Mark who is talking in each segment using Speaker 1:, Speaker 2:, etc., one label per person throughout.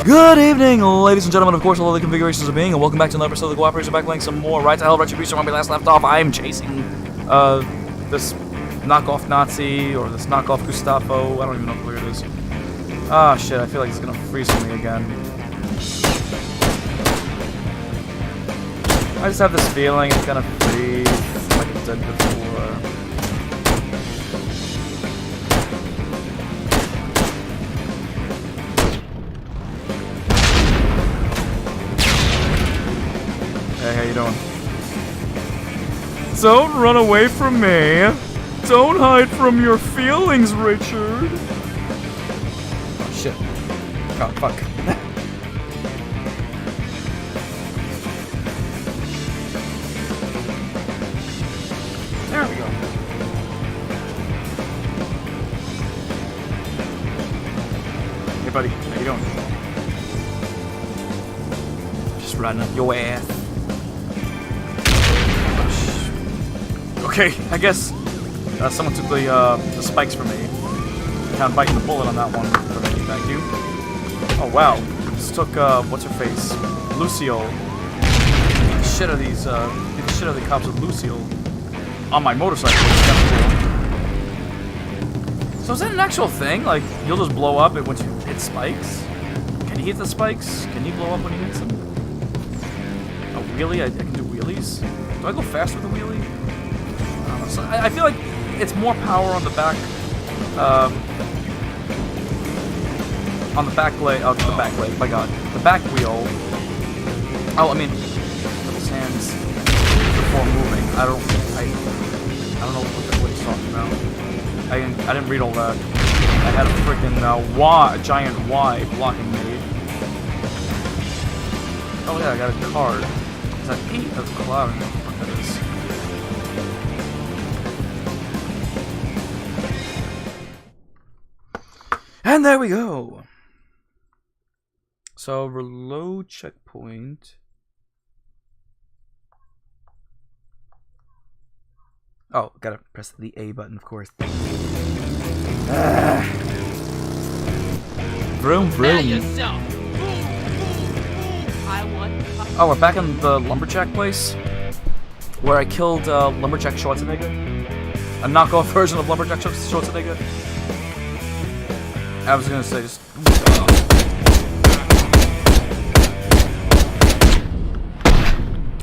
Speaker 1: Good evening, ladies and gentlemen, of course, all the configurations of being, and welcome back to another episode of the Cooperators. We're back playing some more Right to Hell Retribution. When we last left off, I am chasing, this knockoff Nazi, or this knockoff Gestapo. I don't even know where it is. Ah, shit, I feel like it's gonna freeze for me again. I just have this feeling it's gonna freeze, like it did before. Hey, how you doing? Don't run away from me. Don't hide from your feelings, Richard. Oh, shit. Oh, fuck. There we go. Hey, buddy. How you doing? Just riding up your ass. Okay, I guess someone took the spikes from me. Kind of biting the bullet on that one for me, thank you. Oh wow, just took what's her face, Lucille. Beat the shit out of the cops with Lucille on my motorcycle. So is that an actual thing? Like you'll just blow up once you hit spikes? Can you hit the spikes? Can you blow up when you hit them? A wheelie? I can do wheelies. Do I go faster with a wheelie? So I feel like it's more power on the back, leg. Oh, the back leg. My God, the back wheel. Oh, I mean, put his hands before moving. I don't know what he's talking about. I didn't read all that. I had a freaking giant Y blocking me. Oh yeah, I got a card. Is that 8? That's a cloud. I don't know what that is. And there we go. So reload checkpoint. Oh, gotta press the A button, of course. Vroom vroom. Oh, we're back in the lumberjack place where I killed lumberjack Schwarzenegger, a knockoff version of lumberjack Schwarzenegger. I was gonna say just.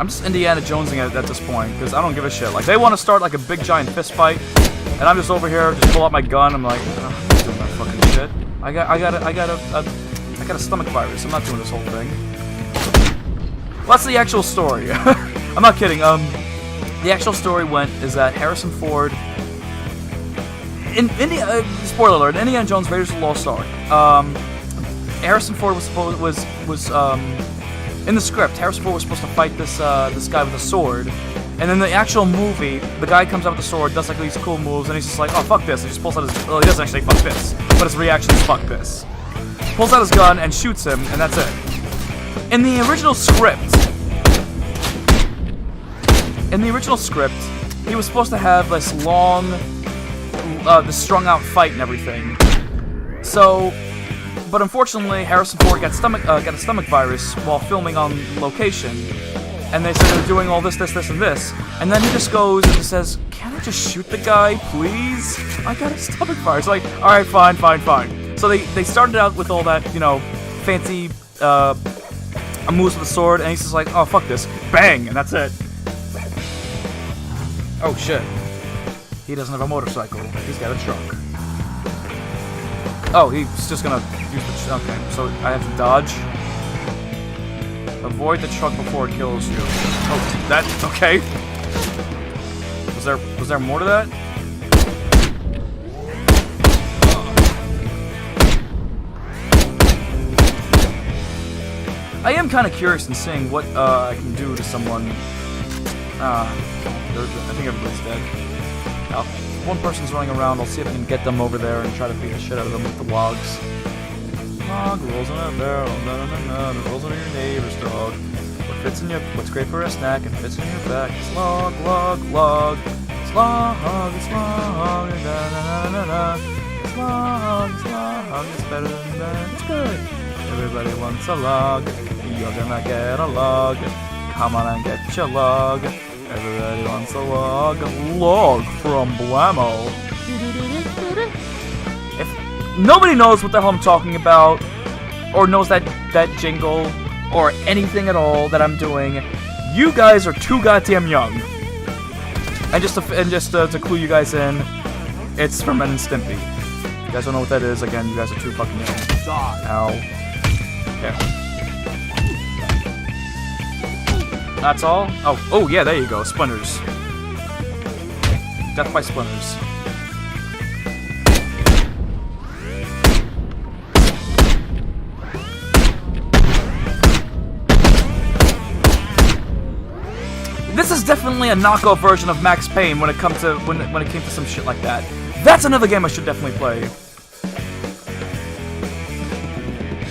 Speaker 1: I'm just Indiana Jonesing it at this point because I don't give a shit. Like they want to start like a big giant fist fight, and I'm just over here, just pull out my gun. I'm like, I'm not doing that fucking shit. I got a stomach virus. I'm not doing this whole thing. Well, that's the actual story. I'm not kidding. The actual story is that Harrison Ford. Spoiler alert! Indiana Jones: Raiders of the Lost Ark. Harrison Ford was in the script. Harrison Ford was supposed to fight this guy with a sword, and in the actual movie, the guy comes out with the sword, does like these cool moves, and he's just like, "Oh fuck this!" And he just pulls out his. Well, he doesn't actually say "fuck this," but his reaction is "fuck this." Pulls out his gun and shoots him, and that's it. In the original script, he was supposed to have this long. The strung out fight and everything. So, but unfortunately, Harrison Ford got a stomach virus while filming on location, and they said they're doing all this, and this, and then he just goes and says, "Can I just shoot the guy, please? I got a stomach virus." Like, all right, fine. So they started out with all that, fancy moves with the sword, and he's just like, "Oh fuck this, bang," and that's it. Oh shit. He doesn't have a motorcycle. He's got a truck. Oh, he's just gonna use the truck. Okay, so I have to dodge. Avoid the truck before it kills you. Oh, that's okay. Was there more to that? I am kind of curious in seeing what I can do to someone. I think everybody's dead. Now, one person's running around. I'll see if I can get them over there and try to beat the shit out of them with the logs. Log rolls in a barrel, it rolls into your neighbor's dog. What's great for a snack and fits in your back? It's log. It's log, it's log, it's log, it's better than that. It's good. Everybody wants a log. You're gonna get a log. Come on and get your log. Everybody wants a log. Log from Blammo. If nobody knows what the hell I'm talking about, or knows that jingle, or anything at all that I'm doing, you guys are too goddamn young. And just to clue you guys in, it's from Ren and Stimpy. If you guys don't know what that is, again, you guys are too fucking young. Ow. Okay. That's all? Oh yeah, there you go. Splinters. Death by Splinters. This is definitely a knockoff version of Max Payne when it came to some shit like that. That's another game I should definitely play.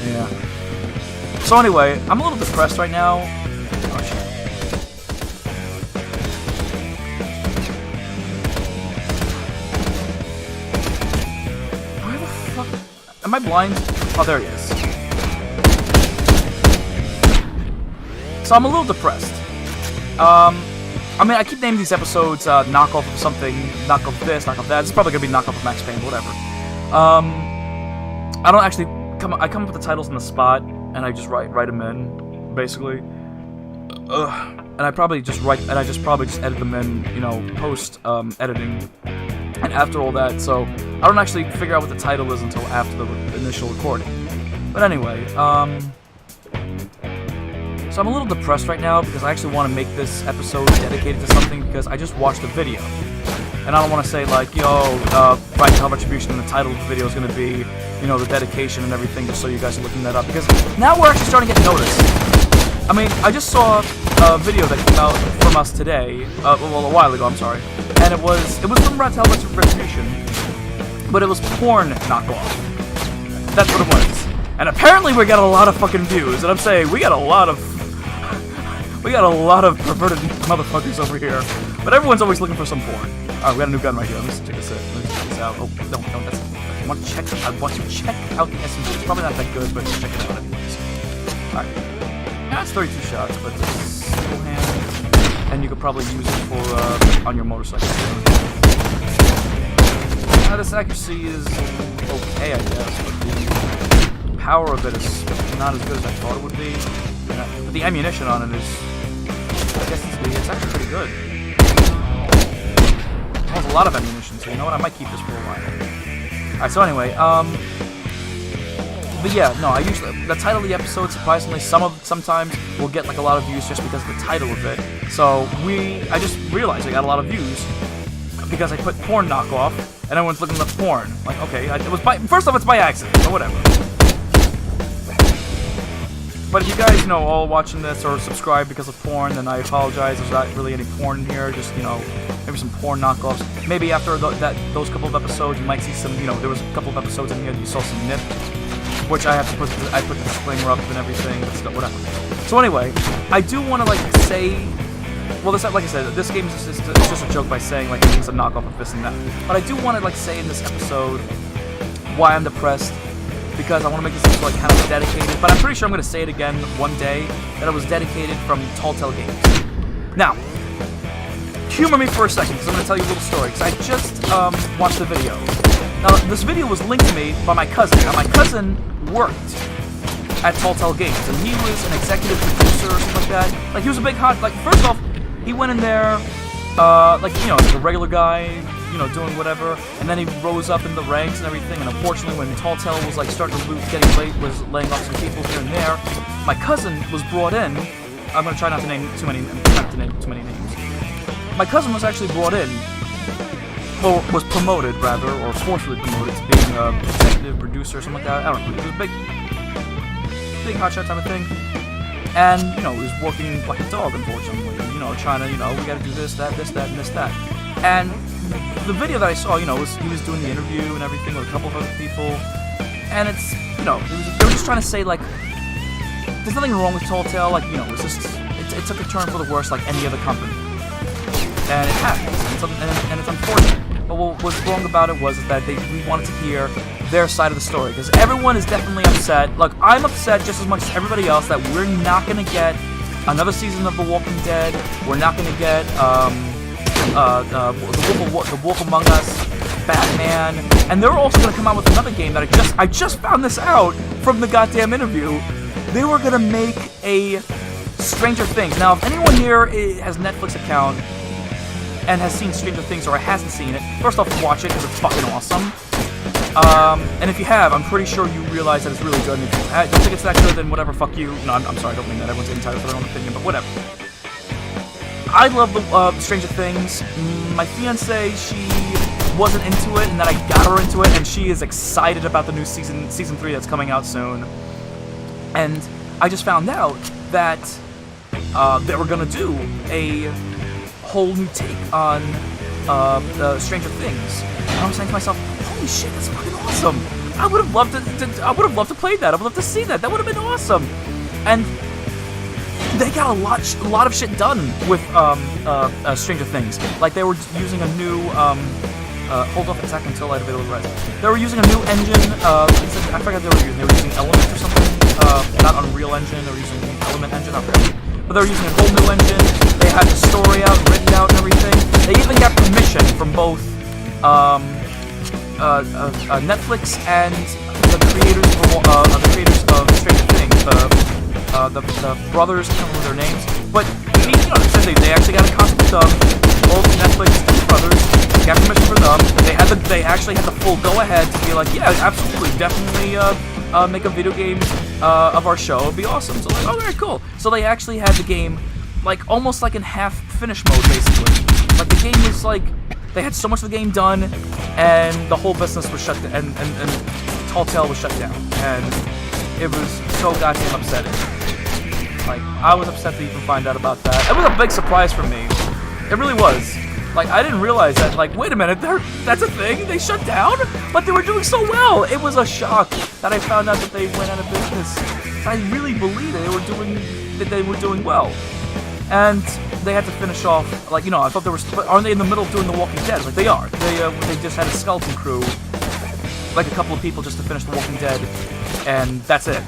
Speaker 1: Yeah. So anyway, I'm a little depressed right now. Oh shit. Where the fuck? Am I blind? Oh, there he is. So I'm a little depressed. I mean, I keep naming these episodes knockoff of something, knockoff this, knockoff that. It's probably gonna be knockoff of Max Payne, whatever. I don't actually I come up with the titles on the spot, and I just write them in, basically. And I probably just edit them in, you know, post editing, and after all that. So I don't actually figure out what the title is until after the initial recording. But anyway, so I'm a little depressed right now because I actually want to make this episode dedicated to something because I just watched a video. And I don't want to say like, yo, right now Retribution, and the title of the video is going to be, you know, the dedication and everything, just so you guys are looking that up. Because now we're actually starting to get noticed. I mean, I just saw a video that came out from us today, well, a while ago, I'm sorry. And it was from Retribution, but it was porn knockoff. That's what it was. And apparently we got a lot of fucking views, and I'm saying, we got a lot of perverted motherfuckers over here. But everyone's always looking for some porn. Alright, we got a new gun right here. Let's check this out. Oh, no, that's... I want to check out the SMG. It's probably not that good, but check it out anyways. Alright. Yeah, it's 32 shots, but it's single hand. And you could probably use it for, on your motorcycle. This accuracy is okay, I guess, but the power of it is not as good as I thought it would be. But the ammunition on it is... I guess it's actually pretty good. It has a lot of ammunition, so you know what? I might keep this for a while. Alright, so anyway, but yeah, no, I usually... The title of the episode, surprisingly, sometimes will get like a lot of views just because of the title of it. So I just realized I got a lot of views because I put porn knockoff, and everyone's looking at porn. Like, okay, first off, it's by accident, but whatever. But if you guys, you know, all watching this or subscribe because of porn, then I apologize. There's not really any porn in here. Just, you know, maybe some porn knockoffs. Maybe after those couple of episodes, you might see some, you know, there was a couple of episodes in here that you saw some nip, which I put the disclaimer up and everything, but still, whatever. So anyway, I do want to, like, say, well, this, like I said, this game is just a joke by saying, like, it's a knockoff of this and that. But I do want to, like, say in this episode why I'm depressed. Because I want to make this episode like, kind of dedicated, but I'm pretty sure I'm going to say it again one day, that it was dedicated from Tall Tale Games. Now, humor me for a second, because I'm going to tell you a little story, because I just watched the video. Now, this video was linked to me by my cousin. Now, my cousin worked at Tall Tale Games, and he was an executive producer or something like that. Like, he was a big hot, like, first off, he went in there, like, you know, like a regular guy, you know, doing whatever, and then he rose up in the ranks and everything, and unfortunately when Tall Tale was like starting to lose, getting late, was laying off some people here and there, my cousin was brought in. I'm gonna try not to name too many names. My cousin was actually brought in, or was promoted rather, or forcefully promoted to being an executive producer or something like that. I don't know, it was a big hotshot type of thing. And, you know, he was working like a dog, unfortunately, you know, trying to, you know, we gotta do this, that, and this, that. And the video that I saw, you know, he was doing the interview and everything with a couple of other people, and it's, you know, they were just trying to say, like, there's nothing wrong with Tall Tale, like, you know, it's just, it took a turn for the worse like any other company. And it happens, and it's unfortunate. But what was wrong about it was that we wanted to hear their side of the story, because everyone is definitely upset. Look, I'm upset just as much as everybody else that we're not going to get another season of The Walking Dead. We're not going to get the Wolf Among Us, Batman, and they're also going to come out with another game that I just found this out from the goddamn interview. They were going to make a Stranger Things. Now, if anyone here has a Netflix account and has seen Stranger Things or hasn't seen it, first off, watch it because it's fucking awesome. And if you have, I'm pretty sure you realize that it's really good. And if you don't think it's that good, then whatever, fuck you. No, I'm sorry, I don't mean that. Everyone's entitled to their own opinion, but whatever. I love the Stranger Things. My fiancée, she wasn't into it, and then I got her into it, and she is excited about the new season 3 that's coming out soon. And I just found out that they were gonna do a whole new take on Stranger Things, and I was saying to myself, "Holy shit, that's fucking awesome! I would have loved to play that. I would love to see that. That would have been awesome." And they got a lot of shit done with Stranger Things. Like they were using a new hold off a second until I available right. They were using a new engine. I forgot they were using. They were using Element or something. Not Unreal Engine. They were using Element Engine. I forgot. But they were using a whole new engine. They had the story out, written out, and everything. They even got permission from both Netflix and the creators of Stranger Things. The brothers, I can't remember their names, but they actually got in contact with them. Both Netflix and the brothers got permission for them. They actually had the full go-ahead to be like, yeah, absolutely, definitely make a video game of our show. It'd be awesome. So like, alright, cool. So they actually had the game like almost like in half finish mode, basically. Like the game was like they had so much of the game done, and the whole business was shut down, and Tall Tale was shut down, and it was so goddamn upsetting. Like, I was upset to even find out about that. It was a big surprise for me. It really was. Like, I didn't realize that, like, wait a minute, that's a thing? They shut down? But they were doing so well! It was a shock that I found out that they went out of business. I really believed they were doing well. And they had to finish off, like, I thought aren't they in the middle of doing The Walking Dead? Like, they are. They just had a skeleton crew, like a couple of people just to finish The Walking Dead, and that's it.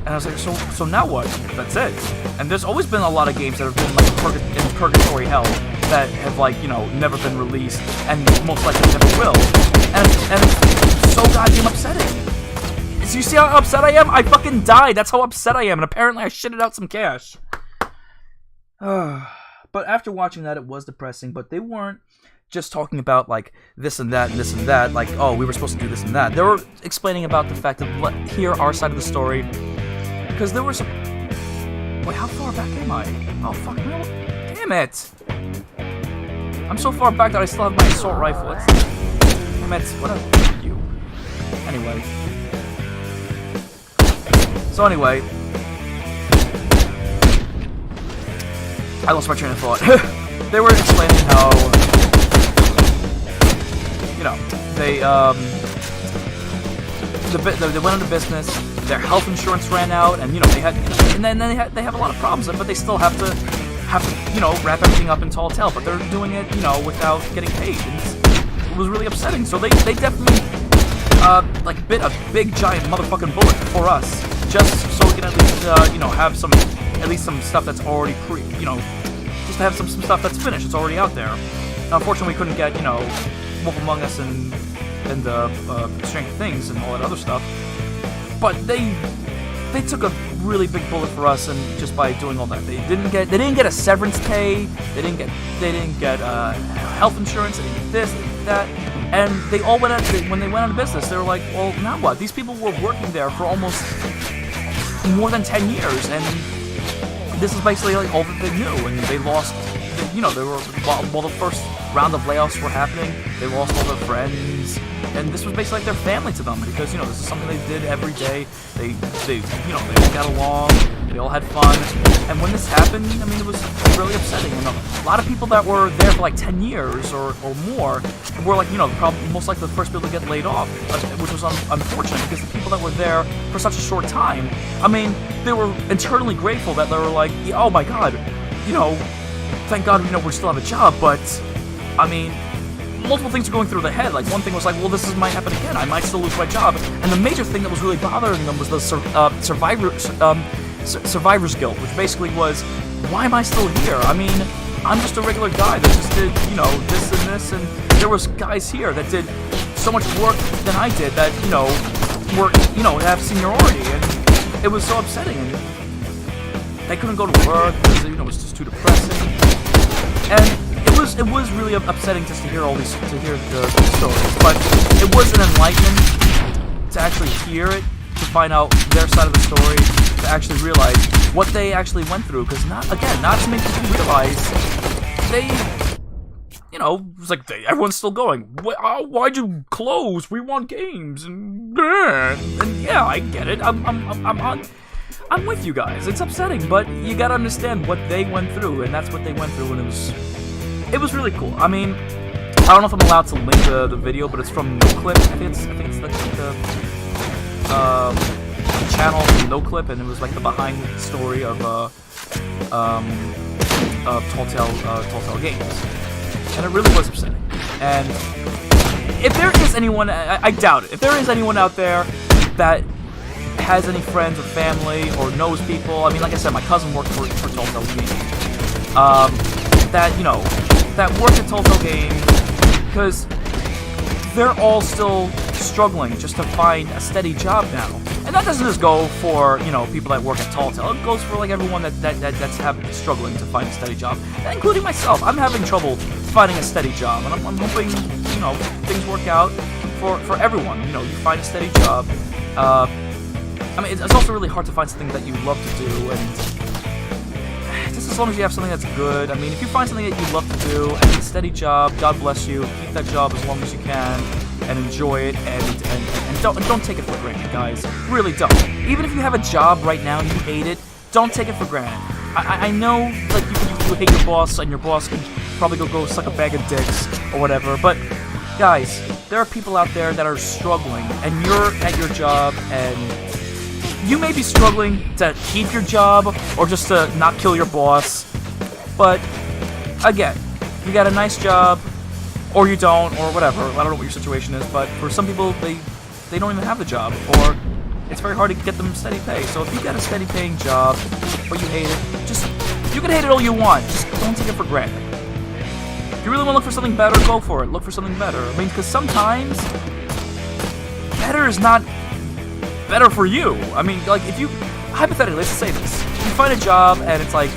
Speaker 1: And I was like, so now what? That's it. And there's always been a lot of games that have been like in purgatory hell that have never been released and most likely never will. And it's so goddamn upsetting. So you see how upset I am? I fucking died. That's how upset I am. And apparently I shitted out some cash. But after watching that, it was depressing. But they weren't just talking about like this and that and this and that. Like, oh, we were supposed to do this and that. They were explaining about the fact that hear our side of the story. Because there was wait, how far back am I? Oh, fuck, no. Damn it! I'm so far back that I still have my assault rifle. Damn it, whatever. You. Anyway. So anyway. I lost my train of thought. They were explaining how, they went into business. Their health insurance ran out, and they have a lot of problems, but they still have to wrap everything up in Tall Tale. But they're doing it without getting paid. And it was really upsetting. So they definitely bit a big giant motherfucking bullet for us, just so we can at least have some stuff that's already just to have some stuff that's finished. It's already out there. Now, unfortunately, we couldn't get Wolf Among Us and Stranger Things and all that other stuff. But they took a really big bullet for us, and just by doing all that, they didn't get a severance pay, they didn't get health insurance, they didn't get this, they didn't get that, and they all when they went out of business, they were like, well, now what? These people were working there for almost more than 10 years, and this is basically like all that they knew, and they lost. They were while the first round of layoffs were happening, they lost all their friends. And this was basically like their family to them, because this is something they did every day. They all got along, they all had fun. And when this happened, it was really upsetting. And a lot of people that were there for like 10 years or more were like, probably most likely the first people to get laid off, which was unfortunate, because the people that were there for such a short time, they were internally grateful that they were like, oh my god, thank God, we still have a job, but multiple things are going through their head. Like, one thing was like, well, this might happen again. I might still lose my job. And the major thing that was really bothering them was the survivor's guilt, which basically was, why am I still here? I mean, I'm just a regular guy that just did, you know, this and this, and there was guys here that did so much work than I did that, you know, were, you know, have seniority, and it was so upsetting. And they couldn't go to work because, you know, it was just too depressing. And it was really upsetting just to hear all these, to hear the stories. But it was an enlightenment to actually hear it, to find out their side of the story, to actually realize what they actually went through. Because not to make people realize they, you know, it was like everyone's still going. Why'd you close? We want games, and yeah, I get it. I'm with you guys. It's upsetting, but you gotta understand what they went through, and that's what they went through, and it was really cool. I mean, I don't know if I'm allowed to link the video, but it's from NoClip. I think it's the channel from NoClip, and it was like the behind story of Telltale Games, and it really was upsetting. And if there is anyone, I doubt it. If there is anyone out there that has any friends or family or knows people, I mean, like I said, my cousin worked for Telltale Games. That, you know, that work at Telltale Games, because they're all still struggling just to find a steady job now. And that doesn't just go for, you know, people that work at Telltale. It goes for like everyone that's struggling to find a steady job, including myself. I'm having trouble finding a steady job, and I'm hoping, you know, things work out for everyone. You know, you find a steady job. I mean, it's also really hard to find something that you love to do, and just as long as you have something that's good. I mean, if you find something that you love to do and it's a steady job, God bless you. Keep that job as long as you can and enjoy it, and don't take it for granted, guys. Really don't. Even if you have a job right now and you hate it, don't take it for granted. I know, like, you hate your boss, and your boss can probably go suck a bag of dicks or whatever, but guys, there are people out there that are struggling, and you're at your job, and you may be struggling to keep your job or just to not kill your boss, but again, you got a nice job, or you don't, or whatever. I don't know what your situation is, but for some people, they don't even have the job, or it's very hard to get them steady pay. So if you got a steady paying job, but you hate it, you can hate it all you want, just don't take it for granted. If you really want to look for something better, go for it. Look for something better. I mean, because sometimes better is not better for you. I mean, like, if you, hypothetically, let's say this. You find a job, and it's like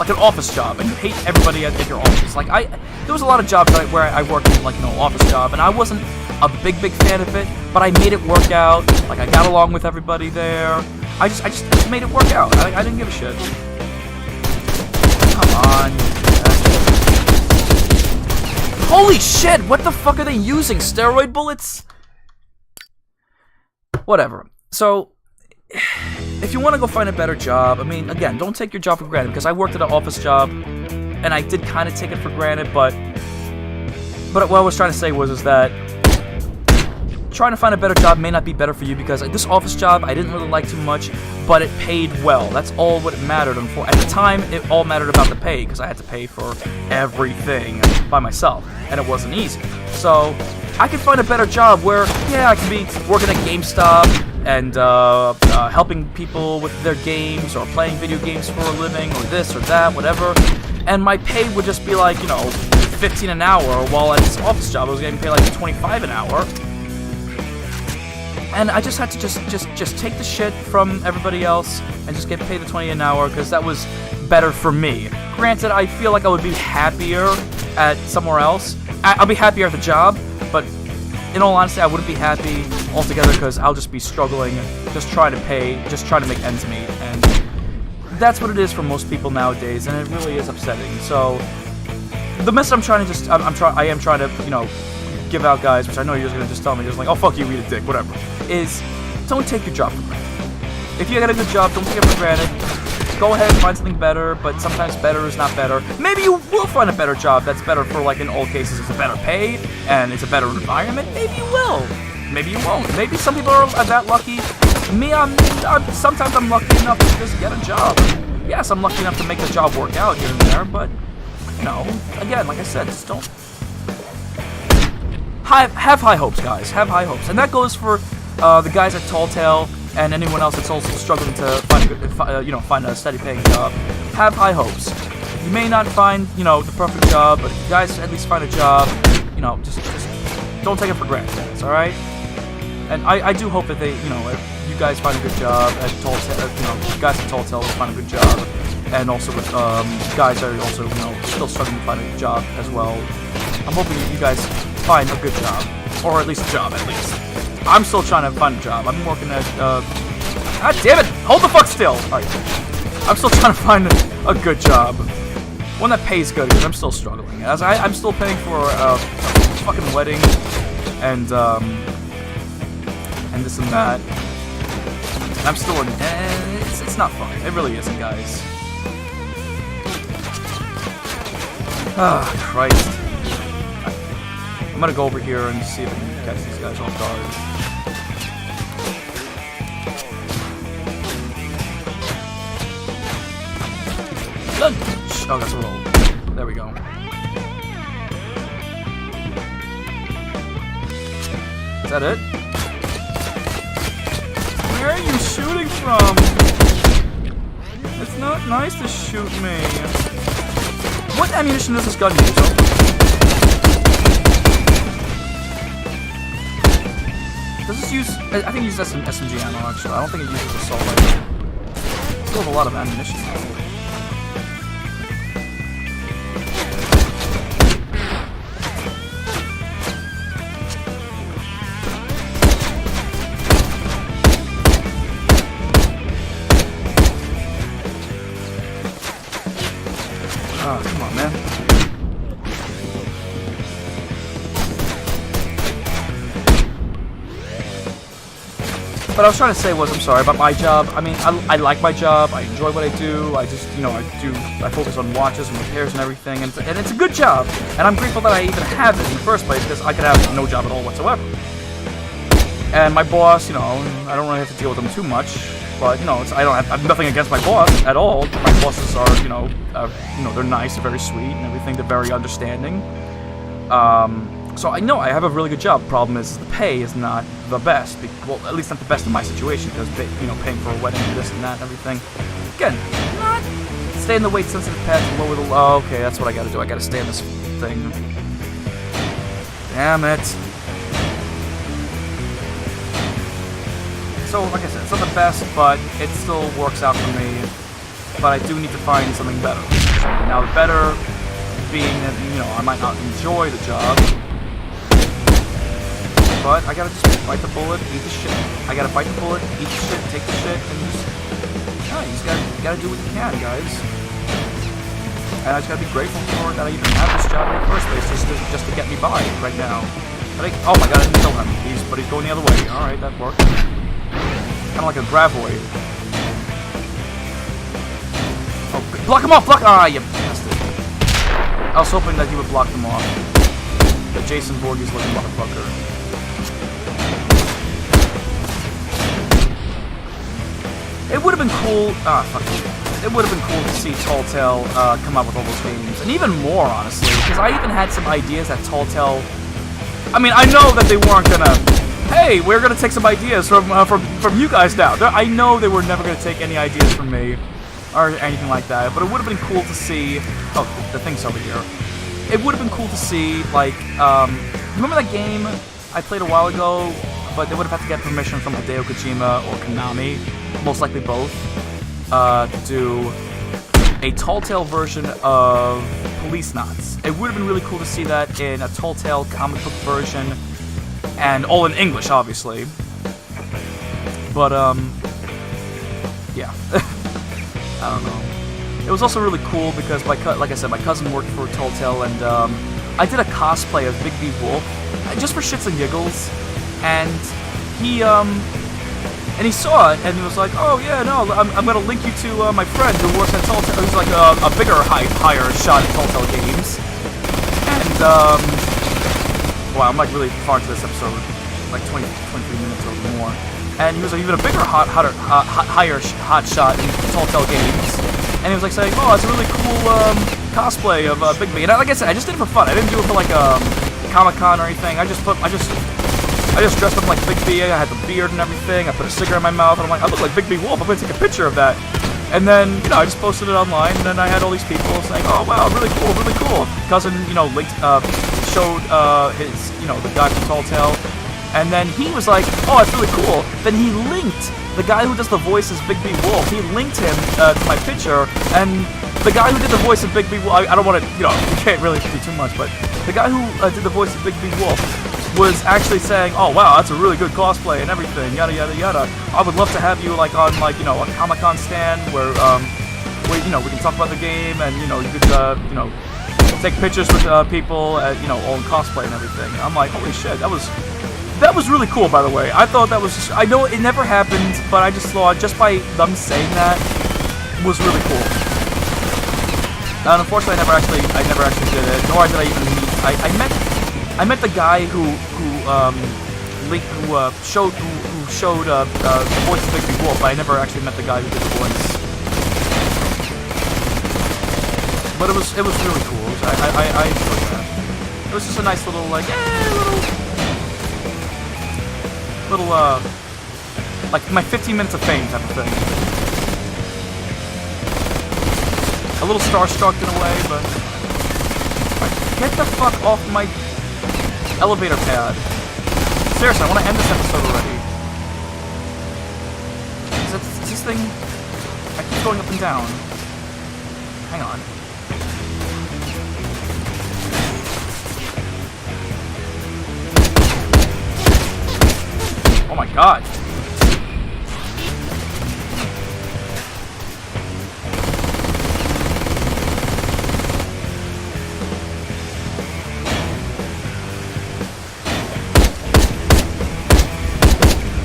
Speaker 1: an office job, and you hate everybody at your office. Like, there was a lot of jobs where I worked in, like, you know, office job, and I wasn't a big fan of it, but I made it work out. Like, I got along with everybody there. I just made it work out. I didn't give a shit. Come on. Holy shit! What the fuck are they using? Steroid bullets? Whatever. So, if you want to go find a better job, I mean, again, don't take your job for granted, because I worked at an office job, and I did kind of take it for granted, but what I was trying to say was that trying to find a better job may not be better for you, because this office job I didn't really like too much, but it paid well. That's all what mattered. And at the time, it all mattered about the pay, because I had to pay for everything by myself, and it wasn't easy. So I could find a better job where, yeah, I could be working at GameStop and helping people with their games, or playing video games for a living, or this or that, whatever. And my pay would just be like, you know, $15 an hour, while at this office job I was getting paid like $25 an hour. And I just had to just take the shit from everybody else and just get paid the $20 an hour, because that was better for me. Granted, I feel like I would be happier at somewhere else. I'll be happier at the job, but in all honesty, I wouldn't be happy altogether, because I'll just be struggling, just trying to make ends meet, and that's what it is for most people nowadays, and it really is upsetting. So the message I'm trying to I am trying to, you know, give out, guys, which I know you're just gonna just tell me, just like, oh, fuck you, eat a dick, whatever, is don't take your job for granted. If you got a good job, don't take it for granted. Go ahead and find something better, but sometimes better is not better. Maybe you will find a better job that's better for, like, in all cases, it's a better pay, and it's a better environment. Maybe you will. Maybe you won't. Maybe some people are that lucky. Me, sometimes I'm lucky enough to just get a job. Yes, I'm lucky enough to make the job work out here and there, but you know, again, like I said, just don't... Have high hopes, guys. Have high hopes. And that goes for the guys at Tall Tale and anyone else that's also struggling to find a good, find a steady paying job. Have high hopes. You may not find, you know, the perfect job, but if you guys at least find a job, you know, just don't take it for granted, guys, alright? And I do hope that they, you know, if you guys find a good job at Tall Tale, you know, guys at Tall Tale will find a good job, and also with guys that are also, you know, still struggling to find a job as well. I'm hoping you guys find a good job, or at least a job, at least. I'm still trying to find a job. I'm working at, God damn it! Hold the fuck still! Alright. I'm still trying to find a good job. One that pays good, because I'm still struggling. As I'm still paying for a fucking wedding, and this and that. I'm still in, it's not fun. It really isn't, guys. Ah, Christ. I'm gonna go over here and see if I can catch these guys off guard. Lunch! Oh, that's a roll. There we go. Is that it? Where are you shooting from? It's not nice to shoot me. What ammunition does this gun use? Does this use... I think it uses SMG ammo, actually. I don't think it uses assault rifle. Still have a lot of ammunition. Oh, come on, man. What I was trying to say was, I'm sorry, about my job. I mean, I like my job. I enjoy what I do. I just, you know, I focus on watches and repairs and everything. And it's a good job. And I'm grateful that I even have it in the first place, because I could have no job at all whatsoever. And my boss, you know, I don't really have to deal with him too much. But, you know, I have nothing against my boss at all. My bosses are, you know, they're nice, they're very sweet and everything. They're very understanding. So I know I have a really good job. Problem is, the pay is not the best. Well, at least not the best in my situation, because, you know, paying for a wedding and this and that and everything. Again, not stay in the weight-sensitive path and lower the... Oh, okay, that's what I gotta do. I gotta stay in this thing. Damn it. So, like I said, it's not the best, but it still works out for me. But I do need to find something better. Now, the better being that, you know, I might not enjoy the job, but I gotta just bite the bullet, eat the shit. I gotta bite the bullet, eat the shit, take the shit, and just... Yeah, you just gotta do what you can, guys. And I just gotta be grateful for that I even have this job in the first place, just to get me by right now. But oh my god, I didn't kill him. But he's going the other way. Alright, that worked. Kind of like a gravoid. Oh, block him off! Block! Ah, you bastard. I was hoping that he would block them off. The Jason Voorhees looking motherfucker. It would have been cool. Ah, fuck it. It would have been cool to see Tall Tale come out with all those games. And even more, honestly. Because I even had some ideas that Tall Tale... I mean, I know that they weren't gonna... Hey, we're gonna take some ideas from you guys now. I know they were never gonna take any ideas from me or anything like that, but it would have been cool to see. Oh, the thing's over here. It would have been cool to see, like, remember that game I played a while ago, but they would have had to get permission from Hideo Kojima or Konami, most likely both, to do a Tall Tale version of Police Knots. It would have been really cool to see that in a Tall Tale comic book version. And all in English, obviously. But, yeah. I don't know. It was also really cool because, like I said, my cousin worked for Tall Tale, and I did a cosplay of Big B Wolf, just for shits and giggles. And he saw it, and he was like, oh, yeah, no, I'm gonna link you to my friend who works at Tall Tale. He's like a bigger, higher shot at Tall Tale games. And, wow, I'm like really far into this episode, like 23 minutes or more. And he was like even a bigger higher hot shot in Tall Tale games. And he was like saying, oh, it's a really cool cosplay of Bigby, and like I said, I just did it for fun. I didn't do it for like Comic-Con or anything. I just dressed up like Bigby. I had the beard and everything. I put a cigarette in my mouth, and I'm like, I look like Bigby Wolf. I'm gonna take a picture of that. And then, you know, I just posted it online, and then I had all these people saying, oh wow, really cool, really cool. Cousin, you know, linked, showed his, you know, the guy from Tall Tale, and then he was like, oh, that's really cool. Then he linked the guy who does the voice as Bigby Wolf. He linked him to my picture, and the guy who did the voice of Bigby Wolf, I don't want to, you know, you can't really do too much, but the guy who did the voice of Bigby Wolf was actually saying, oh wow, that's a really good cosplay and everything, yada yada yada. I would love to have you like on like, you know, a Comic-Con stand where you know, we can talk about the game, and you know, you could you know, take pictures with people you know, all in cosplay and everything. And I'm like, holy shit, that was really cool, by the way. I thought that was just, I know it never happened, but I just thought just by them saying that was really cool. And unfortunately, I never actually did it, nor did I even meet. I met the guy who showed the voice of Bigby Wolf, but I never actually met the guy who did the voice. But it was really cool. I enjoyed that. It was just a nice little like little like my 15 minutes of fame type of thing. A little starstruck in a way, but get the fuck off my elevator pad. Seriously, I want to end this episode already. Is this thing... I keep going up and down. Hang on. Oh my god.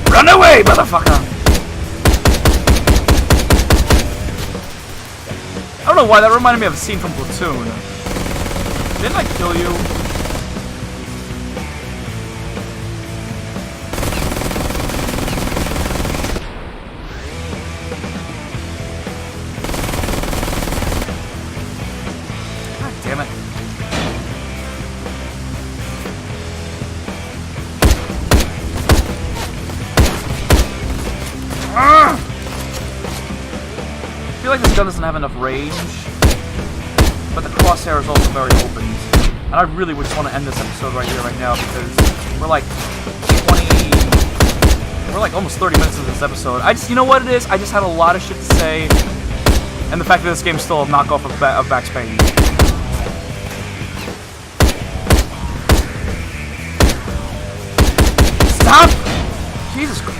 Speaker 1: Run away, motherfucker! I don't know why, that reminded me of a scene from Platoon. Didn't I kill you? God damn it. I feel like this gun doesn't have enough range, but the crosshair is also very open. And I really would just want to end this episode right here, right now, because we're like almost 30 minutes into this episode. You know what it is? I just had a lot of shit to say, and the fact that this game is still a knockoff of Max Payne. Stop! Jesus Christ.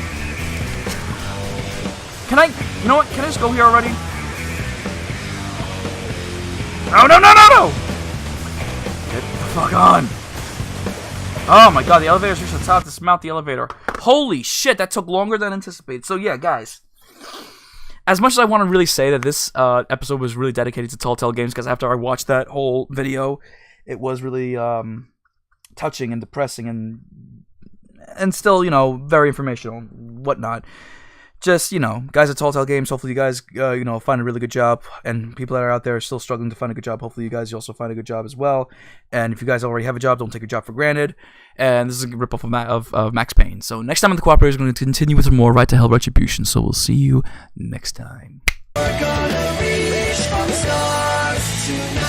Speaker 1: Can I, you know what, can I just go here already? No, no, no, no, no! Get the fuck on. Oh my god, the elevator's reached the top. Dismount the elevator. Holy shit, that took longer than anticipated. So yeah, guys. As much as I want to really say that this episode was really dedicated to Tall Tale games, because after I watched that whole video, it was really touching and depressing and still, you know, very informational and whatnot. Just, you know, guys at Tall Tale Games, hopefully you guys, you know, find a really good job. And people that are out there still struggling to find a good job, hopefully you guys also find a good job as well. And if you guys already have a job, don't take your job for granted. And this is a ripoff of Max Payne. So next time on The Cooperator is going to continue with some more Right to Hell Retribution. So we'll see you next time. We're gonna reach from the stars tonight.